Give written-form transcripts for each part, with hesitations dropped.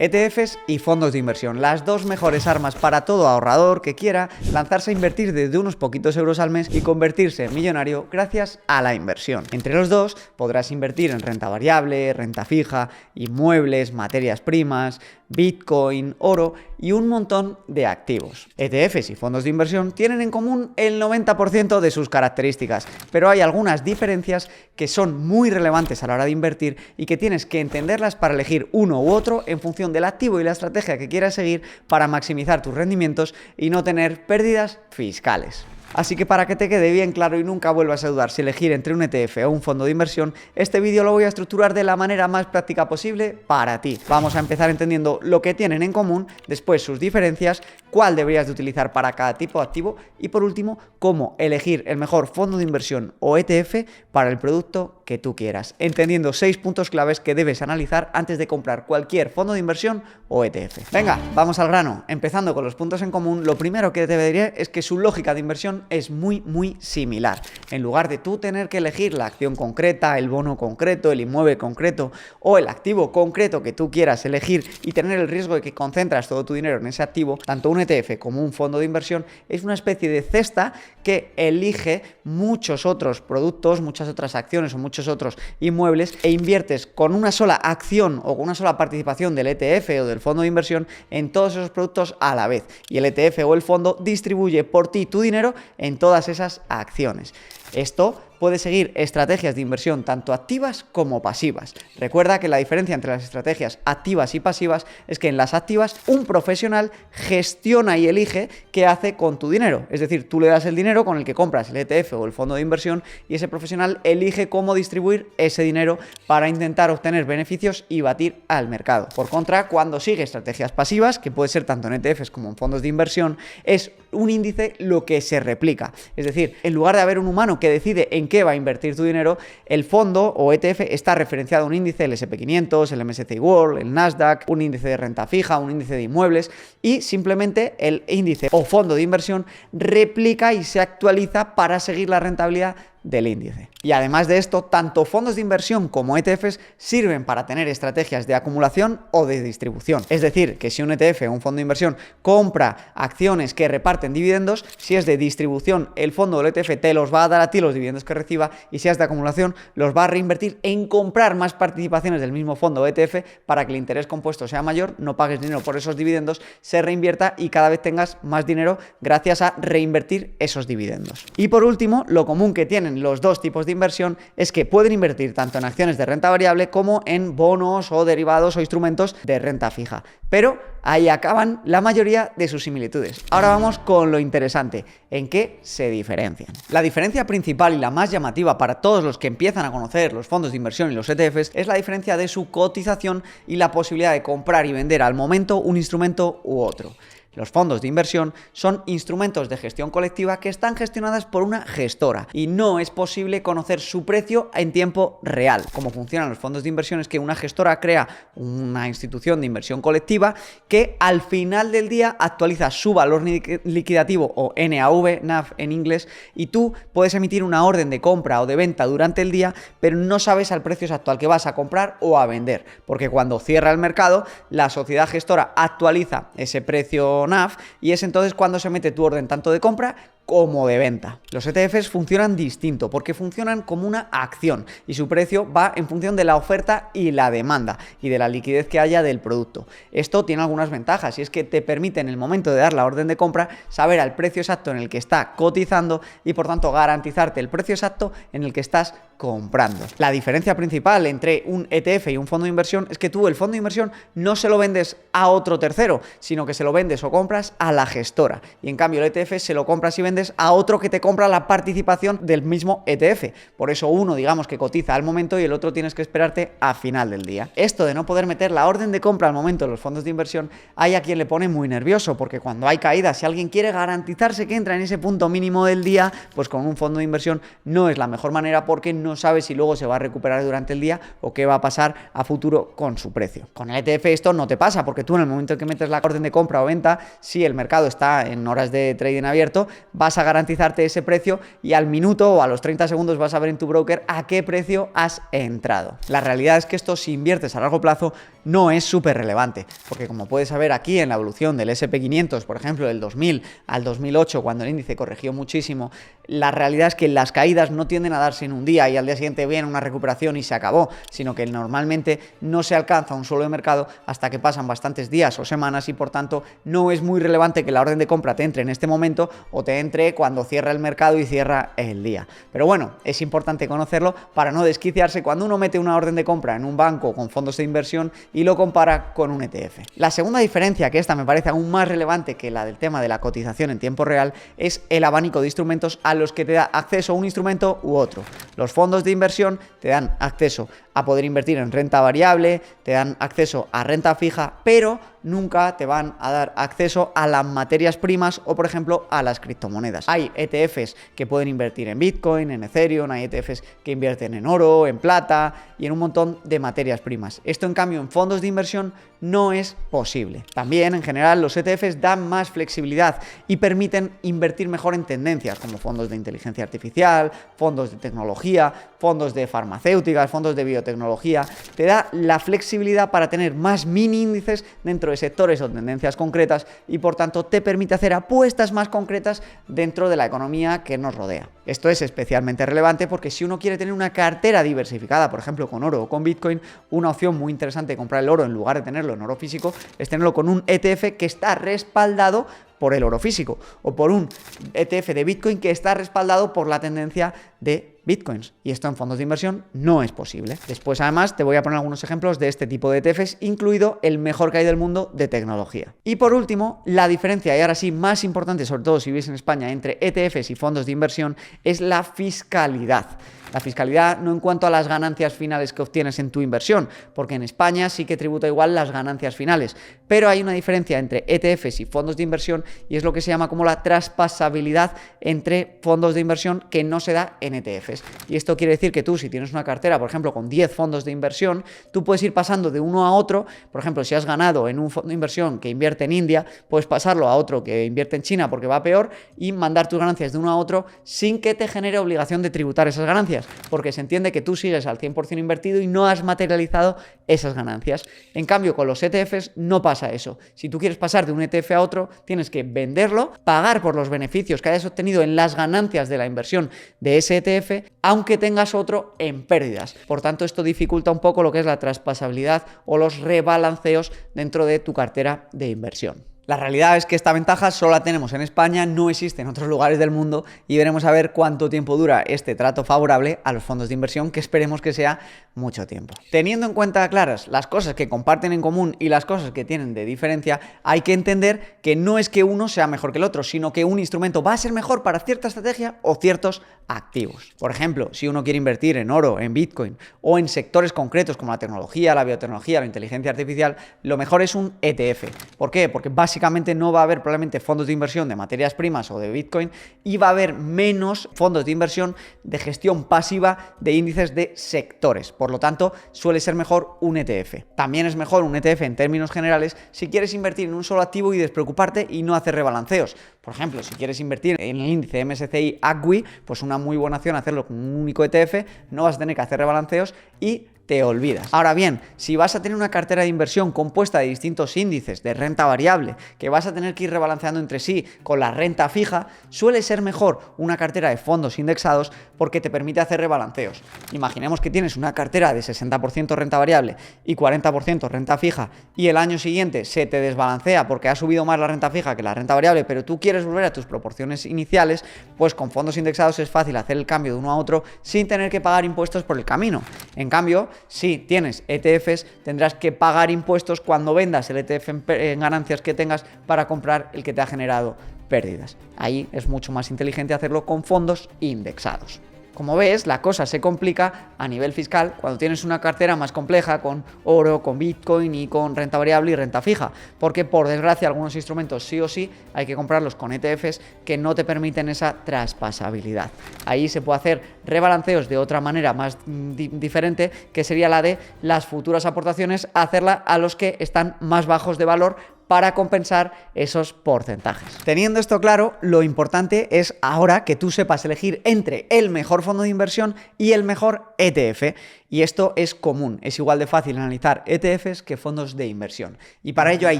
ETFs y fondos de inversión, las dos mejores armas para todo ahorrador que quiera lanzarse a invertir desde unos poquitos euros al mes y convertirse en millonario gracias a la inversión. Entre los dos podrás invertir en renta variable, renta fija, inmuebles, materias primas, Bitcoin, oro y un montón de activos. ETFs y fondos de inversión tienen en común el 90% de sus características, pero hay algunas diferencias que son muy relevantes a la hora de invertir y que tienes que entenderlas para elegir uno u otro en función del activo y la estrategia que quieras seguir para maximizar tus rendimientos y no tener pérdidas fiscales. Así que para que te quede bien claro y nunca vuelvas a dudar si elegir entre un ETF o un fondo de inversión, este vídeo lo voy a estructurar de la manera más práctica posible para ti. Vamos a empezar entendiendo lo que tienen en común, después sus diferencias, cuál deberías de utilizar para cada tipo de activo y por último, cómo elegir el mejor fondo de inversión o ETF para el producto que tú quieras, entendiendo 6 puntos claves que debes analizar antes de comprar cualquier fondo de inversión o ETF. Venga, vamos al grano. Empezando con los puntos en común, lo primero que te diré es que su lógica de inversión es muy similar. En lugar de tú tener que elegir la acción concreta, el bono concreto, el inmueble concreto o el activo concreto que tú quieras elegir y tener el riesgo de que concentras todo tu dinero en ese activo, tanto un ETF como un fondo de inversión es una especie de cesta que elige muchos otros productos, muchas otras acciones o muchos otros inmuebles e inviertes con una sola acción o con una sola participación del ETF o del fondo de inversión en todos esos productos a la vez. Y el ETF o el fondo distribuye por ti tu dinero en todas esas acciones. Esto puede seguir estrategias de inversión tanto activas como pasivas. Recuerda que la diferencia entre las estrategias activas y pasivas es que en las activas un profesional gestiona y elige qué hace con tu dinero. Es decir, tú le das el dinero con el que compras el ETF o el fondo de inversión y ese profesional elige cómo distribuir ese dinero para intentar obtener beneficios y batir al mercado. Por contra, cuando sigue estrategias pasivas, que puede ser tanto en ETFs como en fondos de inversión, es un índice lo que se replica. Es decir, en lugar de haber un humano que decide en qué va a invertir tu dinero, el fondo o ETF está referenciado a un índice, el S&P 500, el MSCI World, el Nasdaq, un índice de renta fija, un índice de inmuebles y simplemente el índice o fondo de inversión replica y se actualiza para seguir la rentabilidad del índice. Y además de esto, tanto fondos de inversión como ETFs sirven para tener estrategias de acumulación o de distribución. Es decir, que si un ETF o un fondo de inversión compra acciones que reparten dividendos, si es de distribución, el fondo del ETF te los va a dar a ti los dividendos que reciba y si es de acumulación, los va a reinvertir en comprar más participaciones del mismo fondo o ETF para que el interés compuesto sea mayor, no pagues dinero por esos dividendos, se reinvierta y cada vez tengas más dinero gracias a reinvertir esos dividendos. Y por último, lo común que tienen los dos tipos de inversión es que pueden invertir tanto en acciones de renta variable como en bonos o derivados o instrumentos de renta fija. Pero ahí acaban la mayoría de sus similitudes. Ahora vamos con lo interesante, ¿en qué se diferencian? La diferencia principal y la más llamativa para todos los que empiezan a conocer los fondos de inversión y los ETFs es la diferencia de su cotización y la posibilidad de comprar y vender al momento un instrumento u otro. Los fondos de inversión son instrumentos de gestión colectiva que están gestionadas por una gestora y no es posible conocer su precio en tiempo real. Cómo funcionan los fondos de inversión es que una gestora crea una institución de inversión colectiva que al final del día actualiza su valor liquidativo o NAV en inglés y tú puedes emitir una orden de compra o de venta durante el día, pero no sabes al precio exacto al que vas a comprar o a vender, porque cuando cierra el mercado, la sociedad gestora actualiza ese precio NAV y es entonces cuando se mete tu orden tanto de compra como de venta. Los ETFs funcionan distinto porque funcionan como una acción y su precio va en función de la oferta y la demanda y de la liquidez que haya del producto. Esto tiene algunas ventajas y es que te permite en el momento de dar la orden de compra saber al precio exacto en el que está cotizando y por tanto garantizarte el precio exacto en el que estás comprando. La diferencia principal entre un ETF y un fondo de inversión es que tú el fondo de inversión no se lo vendes a otro tercero, sino que se lo vendes o compras a la gestora y en cambio el ETF se lo compras y vendes a otro que te compra la participación del mismo ETF. Por eso uno, digamos, que cotiza al momento y el otro tienes que esperarte a final del día. Esto de no poder meter la orden de compra al momento de los fondos de inversión, hay a quien le pone muy nervioso, porque cuando hay caídas, si alguien quiere garantizarse que entra en ese punto mínimo del día, pues con un fondo de inversión no es la mejor manera porque no sabe si luego se va a recuperar durante el día o qué va a pasar a futuro con su precio. Con el ETF esto no te pasa, porque tú en el momento en que metes la orden de compra o venta, si el mercado está en horas de trading abierto, vas a garantizarte ese precio y al minuto o a los 30 segundos vas a ver en tu broker a qué precio has entrado. La realidad es que esto, si inviertes a largo plazo, no es súper relevante, porque como puedes saber aquí en la evolución del SP500, por ejemplo, del 2000 al 2008, cuando el índice corrigió muchísimo, la realidad es que las caídas no tienden a darse en un día y al día siguiente viene una recuperación y se acabó, sino que normalmente no se alcanza un suelo de mercado hasta que pasan bastantes días o semanas y por tanto no es muy relevante que la orden de compra te entre en este momento o te entre cuando cierra el mercado y cierra el día. Pero bueno, es importante conocerlo para no desquiciarse cuando uno mete una orden de compra en un banco con fondos de inversión y lo compara con un ETF. La segunda diferencia, que esta me parece aún más relevante que la del tema de la cotización en tiempo real, es el abanico de instrumentos a los que te da acceso un instrumento u otro. Los fondos de inversión te dan acceso a poder invertir en renta variable, te dan acceso a renta fija, pero nunca te van a dar acceso a las materias primas o, por ejemplo, a las criptomonedas. Hay ETFs que pueden invertir en Bitcoin, en Ethereum, hay ETFs que invierten en oro, en plata y en un montón de materias primas. Esto, en cambio, en fondos de inversión no es posible. También, en general, los ETFs dan más flexibilidad y permiten invertir mejor en tendencias como fondos de inteligencia artificial, fondos de tecnología, fondos de farmacéuticas, fondos de biotecnología. Te da la flexibilidad para tener más mini índices dentro de sectores o tendencias concretas y por tanto te permite hacer apuestas más concretas dentro de la economía que nos rodea. Esto es especialmente relevante porque si uno quiere tener una cartera diversificada, por ejemplo con oro o con Bitcoin, una opción muy interesante de comprar el oro en lugar de tenerlo en oro físico es tenerlo con un ETF que está respaldado por el oro físico o por un ETF de Bitcoin que está respaldado por la tendencia de Bitcoins. Y esto en fondos de inversión no es posible. Después, además, te voy a poner algunos ejemplos de este tipo de ETFs, incluido el mejor que hay del mundo de tecnología. Y por último, la diferencia, y ahora sí más importante, sobre todo si vives en España, entre ETFs y fondos de inversión es la fiscalidad. La fiscalidad no en cuanto a las ganancias finales que obtienes en tu inversión, porque en España sí que tributa igual las ganancias finales, pero hay una diferencia entre ETFs y fondos de inversión y es lo que se llama como la traspasabilidad entre fondos de inversión que no se da en ETFs. Y esto quiere decir que tú, si tienes una cartera, por ejemplo, con 10 fondos de inversión, tú puedes ir pasando de uno a otro. Por ejemplo, si has ganado en un fondo de inversión que invierte en India, puedes pasarlo a otro que invierte en China porque va peor y mandar tus ganancias de uno a otro sin que te genere obligación de tributar esas ganancias, porque se entiende que tú sigues al 100% invertido y no has materializado esas ganancias. En cambio, con los ETFs no pasa eso. Si tú quieres pasar de un ETF a otro, tienes que venderlo, pagar por los beneficios que hayas obtenido en las ganancias de la inversión de ese ETF, aunque tengas otro en pérdidas. Por tanto, esto dificulta un poco lo que es la traspasabilidad o los rebalanceos dentro de tu cartera de inversión. La realidad es que esta ventaja solo la tenemos en España, no existe en otros lugares del mundo y veremos a ver cuánto tiempo dura este trato favorable a los fondos de inversión, que esperemos que sea mucho tiempo. Teniendo en cuenta claras las cosas que comparten en común y las cosas que tienen de diferencia, hay que entender que no es que uno sea mejor que el otro, sino que un instrumento va a ser mejor para cierta estrategia o ciertos activos. Por ejemplo, si uno quiere invertir en oro, en Bitcoin o en sectores concretos como la tecnología, la biotecnología, la inteligencia artificial, lo mejor es un ETF. ¿Por qué? Porque básicamente no va a haber probablemente fondos de inversión de materias primas o de Bitcoin y va a haber menos fondos de inversión de gestión pasiva de índices de sectores. Por lo tanto, suele ser mejor un ETF. También es mejor un ETF en términos generales si quieres invertir en un solo activo y despreocuparte y no hacer rebalanceos. Por ejemplo, si quieres invertir en el índice MSCI ACWI, pues una muy buena opción hacerlo con un único ETF, no vas a tener que hacer rebalanceos y te olvidas. Ahora bien, si vas a tener una cartera de inversión compuesta de distintos índices de renta variable que vas a tener que ir rebalanceando entre sí con la renta fija, suele ser mejor una cartera de fondos indexados porque te permite hacer rebalanceos. Imaginemos que tienes una cartera de 60% renta variable y 40% renta fija y el año siguiente se te desbalancea porque ha subido más la renta fija que la renta variable, pero tú quieres volver a tus proporciones iniciales, pues con fondos indexados es fácil hacer el cambio de uno a otro sin tener que pagar impuestos por el camino. En cambio, si tienes ETFs, tendrás que pagar impuestos cuando vendas el ETF en ganancias que tengas para comprar el que te ha generado pérdidas. Ahí es mucho más inteligente hacerlo con fondos indexados. Como ves, la cosa se complica a nivel fiscal cuando tienes una cartera más compleja con oro, con Bitcoin y con renta variable y renta fija, porque por desgracia algunos instrumentos sí o sí hay que comprarlos con ETFs que no te permiten esa traspasabilidad. Ahí se puede hacer rebalanceos de otra manera más diferente, que sería la de las futuras aportaciones, hacerla a los que están más bajos de valor para compensar esos porcentajes. Teniendo esto claro, lo importante es ahora que tú sepas elegir entre el mejor fondo de inversión y el mejor ETF. Y esto es común, es igual de fácil analizar ETFs que fondos de inversión. Y para ello hay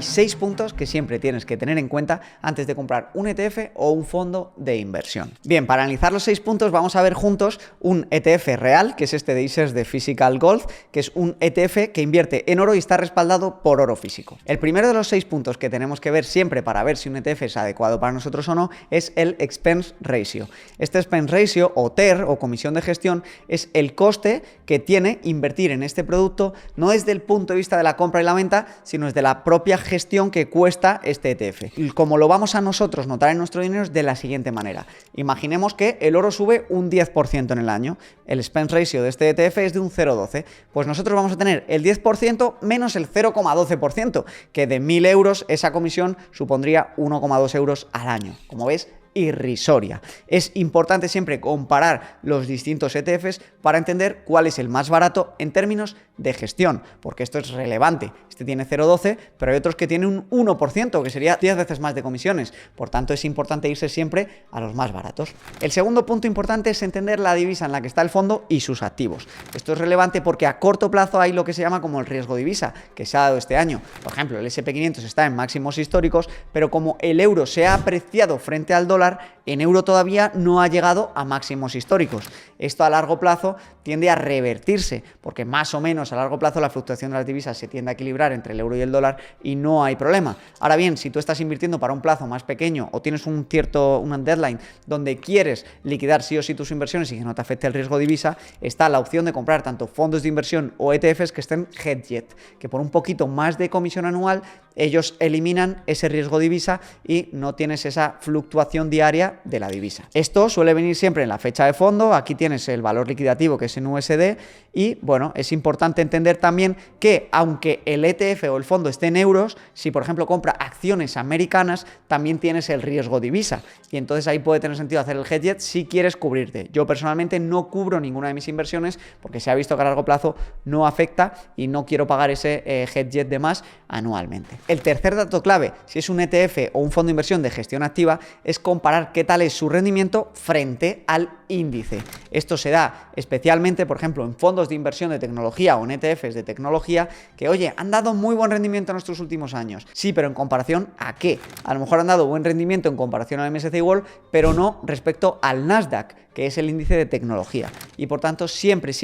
6 puntos que siempre tienes que tener en cuenta antes de comprar un ETF o un fondo de inversión. Bien, para analizar los 6 puntos vamos a ver juntos un ETF real, que es este de iShares de Physical Gold, que es un ETF que invierte en oro y está respaldado por oro físico. El primero de los 6 puntos que tenemos que ver siempre para ver si un ETF es adecuado para nosotros o no es el Expense Ratio. Este Expense Ratio o TER o comisión de gestión es el coste que tiene invertir en este producto no desde el punto de vista de la compra y la venta, sino desde la propia gestión que cuesta este ETF. Y como lo vamos a nosotros notar en nuestro dinero es de la siguiente manera. Imaginemos que el oro sube un 10% en el año. El Expense Ratio de este ETF es de un 0,12. Pues nosotros vamos a tener el 10% menos el 0,12%, que de 1.000 euros esa comisión supondría 1,2 euros al año. Como ves, irrisoria. Es importante siempre comparar los distintos ETFs para entender cuál es el más barato en términos de gestión, porque esto es relevante. Este tiene 0,12, pero hay otros que tienen un 1%, que sería 10 veces más de comisiones. Por tanto, es importante irse siempre a los más baratos. El segundo punto importante es entender la divisa en la que está el fondo y sus activos. Esto es relevante porque a corto plazo hay lo que se llama como el riesgo divisa, que se ha dado este año. Por ejemplo, el SP500 está en máximos históricos, pero como el euro se ha apreciado frente al dólar, en euro todavía no ha llegado a máximos históricos. Esto a largo plazo tiende a revertirse, porque más o menos a largo plazo la fluctuación de las divisas se tiende a equilibrar entre el euro y el dólar y no hay problema. Ahora bien, si tú estás invirtiendo para un plazo más pequeño o tienes una deadline donde quieres liquidar sí o sí tus inversiones y que no te afecte el riesgo divisa, está la opción de comprar tanto fondos de inversión o ETFs que estén hedged, que por un poquito más de comisión anual ellos eliminan ese riesgo divisa y no tienes esa fluctuación diaria de la divisa. Esto suele venir siempre en la fecha de fondo. Aquí tienes el valor liquidativo, que es en USD, y bueno, es importante entender también que aunque el ETF o el fondo esté en euros, si por ejemplo compra acciones americanas, también tienes el riesgo divisa, y entonces ahí puede tener sentido hacer el hedge si quieres cubrirte. Yo personalmente no cubro ninguna de mis inversiones porque se ha visto que a largo plazo no afecta y no quiero pagar ese hedge de más anualmente. El tercer dato clave, si es un ETF o un fondo de inversión de gestión activa, es comparar qué tal es su rendimiento frente al índice. Esto se da especialmente, por ejemplo, en fondos de inversión de tecnología o en ETFs de tecnología que, oye, han dado muy buen rendimiento en estos últimos años. Sí, pero ¿en comparación a qué? A lo mejor han dado buen rendimiento en comparación al MSCI World, pero no respecto al Nasdaq, que es el índice de tecnología. Y por tanto, siempre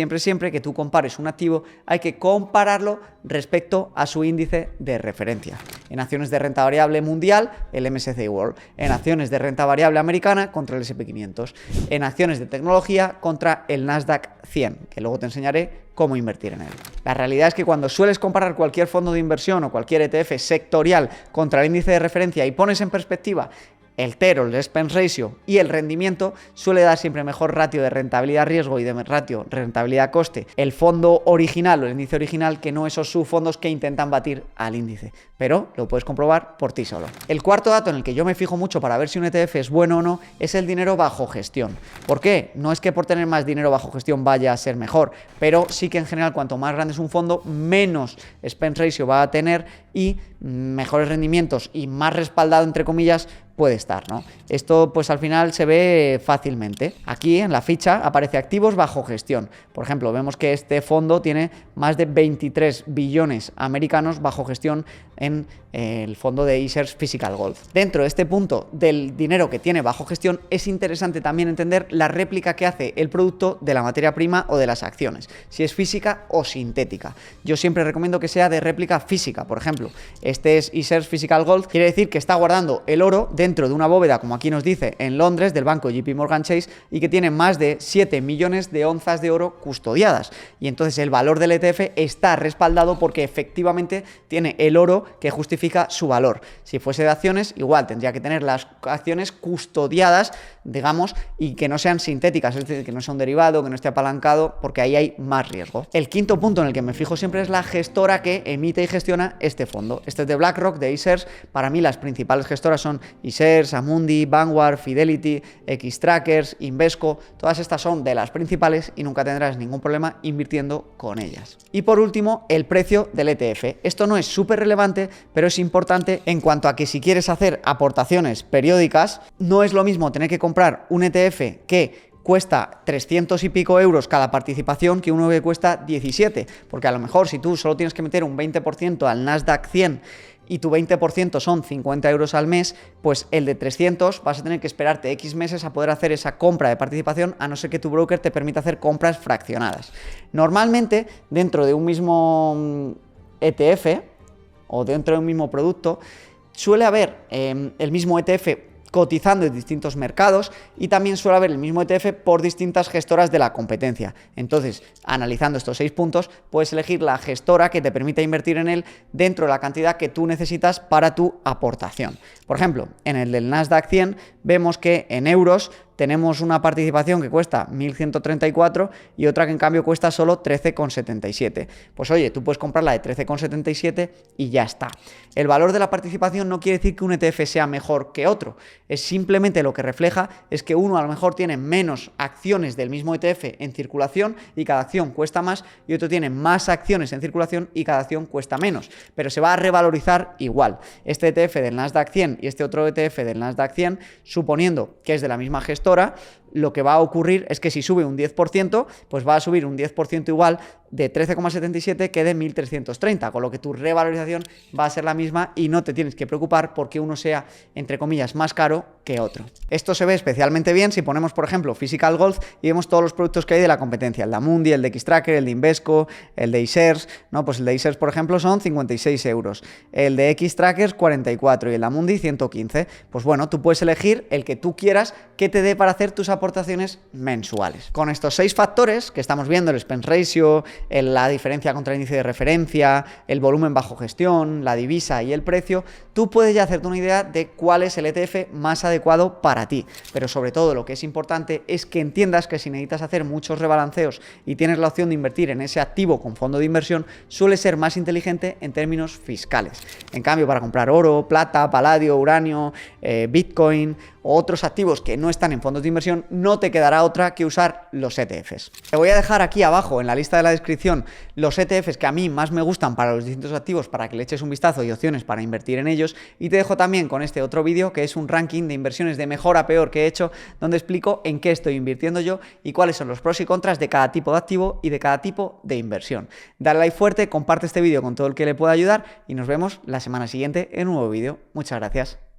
que tú compares un activo, hay que compararlo respecto a su índice de referencia. En acciones de renta variable mundial, el MSCI World. En acciones de renta variable americana, contra el SP500. En acciones de tecnología, contra el Nasdaq 100, que luego te enseñaré cómo invertir en él. La realidad es que cuando sueles comparar cualquier fondo de inversión o cualquier ETF sectorial contra el índice de referencia y pones en perspectiva el TER o el Expense Ratio y el rendimiento, suele dar siempre mejor ratio de rentabilidad-riesgo y de ratio rentabilidad-coste el fondo original o el índice original que no esos subfondos que intentan batir al índice. Pero lo puedes comprobar por ti solo. El cuarto dato en el que yo me fijo mucho para ver si un ETF es bueno o no es el dinero bajo gestión. ¿Por qué? No es que por tener más dinero bajo gestión vaya a ser mejor, pero sí que en general cuanto más grande es un fondo, menos Expense Ratio va a tener y mejores rendimientos y más respaldado, entre comillas, puede estar, ¿no? Esto pues al final se ve fácilmente. Aquí en la ficha aparece activos bajo gestión. Por ejemplo, vemos que este fondo tiene más de 23 billones americanos bajo gestión en el fondo de iShares Physical Gold. Dentro de este punto del dinero que tiene bajo gestión es interesante también entender la réplica que hace el producto de la materia prima o de las acciones, si es física o sintética. Yo siempre recomiendo que sea de réplica física. Por ejemplo, este es iShares Physical Gold, quiere decir que está guardando el oro dentro de una bóveda, como aquí nos dice, en Londres, del banco JP Morgan Chase, y que tiene más de 7 millones de onzas de oro custodiadas. Y entonces el valor del ETF está respaldado porque efectivamente tiene el oro que justifica su valor. Si fuese de acciones, igual tendría que tener las acciones custodiadas, digamos, y que no sean sintéticas, es decir, que no sea un derivado, que no esté apalancado, porque ahí hay más riesgo. El quinto punto en el que me fijo siempre es la gestora que emite y gestiona este fondo. Este es de BlackRock, de iShares. Para mí las principales gestoras son iShares, Amundi, Vanguard, Fidelity, Xtrackers, Invesco. Todas estas son de las principales y nunca tendrás ningún problema invirtiendo con ellas. Y por último, el precio del ETF. Esto no es súper relevante, pero es importante en cuanto a que si quieres hacer aportaciones periódicas, no es lo mismo tener que comprar un ETF que cuesta 300 y pico euros cada participación que uno que cuesta 17, porque a lo mejor si tú solo tienes que meter un 20% al Nasdaq 100 y tu 20% son 50 euros al mes, pues el de 300 vas a tener que esperarte X meses a poder hacer esa compra de participación, a no ser que tu broker te permita hacer compras fraccionadas. Normalmente, dentro de un mismo ETF o dentro de un mismo producto, suele haber el mismo ETF cotizando en distintos mercados y también suele haber el mismo ETF por distintas gestoras de la competencia. Entonces, analizando estos 6 puntos, puedes elegir la gestora que te permita invertir en él dentro de la cantidad que tú necesitas para tu aportación. Por ejemplo, en el del Nasdaq 100 vemos que en euros tenemos una participación que cuesta 1.134 y otra que en cambio cuesta solo 13,77. Pues oye, tú puedes comprar la de 13,77 y ya está. El valor de la participación no quiere decir que un ETF sea mejor que otro, es simplemente lo que refleja es que uno a lo mejor tiene menos acciones del mismo ETF en circulación y cada acción cuesta más, y otro tiene más acciones en circulación y cada acción cuesta menos, pero se va a revalorizar igual. Este ETF del Nasdaq 100 y este otro ETF del Nasdaq 100, suponiendo que es de la misma gestora, lo que va a ocurrir es que si sube un 10%, pues va a subir un 10% igual de 13,77 que de 1.330, con lo que tu revalorización va a ser la misma y no te tienes que preocupar porque uno sea, entre comillas, más caro que otro. Esto se ve especialmente bien si ponemos, por ejemplo, Physical Gold y vemos todos los productos que hay de la competencia, el de Amundi, el de Xtracker, el de Invesco, el de iShares, ¿no? Pues el de iShares, por ejemplo, son 56 euros, el de Xtracker 44 y el de Amundi 115. Pues bueno, tú puedes elegir el que tú quieras que te dé para hacer tus aportaciones mensuales. Con estos 6 factores que estamos viendo, el expense ratio, la diferencia contra el índice de referencia, el volumen bajo gestión, la divisa y el precio, tú puedes ya hacerte una idea de cuál es el ETF más adecuado para ti. Pero sobre todo lo que es importante es que entiendas que si necesitas hacer muchos rebalanceos y tienes la opción de invertir en ese activo con fondo de inversión, suele ser más inteligente en términos fiscales. En cambio, para comprar oro, plata, paladio, uranio, Bitcoin o otros activos que no están en fondos de inversión, no te quedará otra que usar los ETFs. Te voy a dejar aquí abajo en la lista de la descripción los ETFs que a mí más me gustan para los distintos activos para que le eches un vistazo y opciones para invertir en ellos, y te dejo también con este otro vídeo que es un ranking de inversiones de mejor a peor que he hecho, donde explico en qué estoy invirtiendo yo y cuáles son los pros y contras de cada tipo de activo y de cada tipo de inversión. Dale like fuerte, comparte este vídeo con todo el que le pueda ayudar y nos vemos la semana siguiente en un nuevo vídeo. Muchas gracias.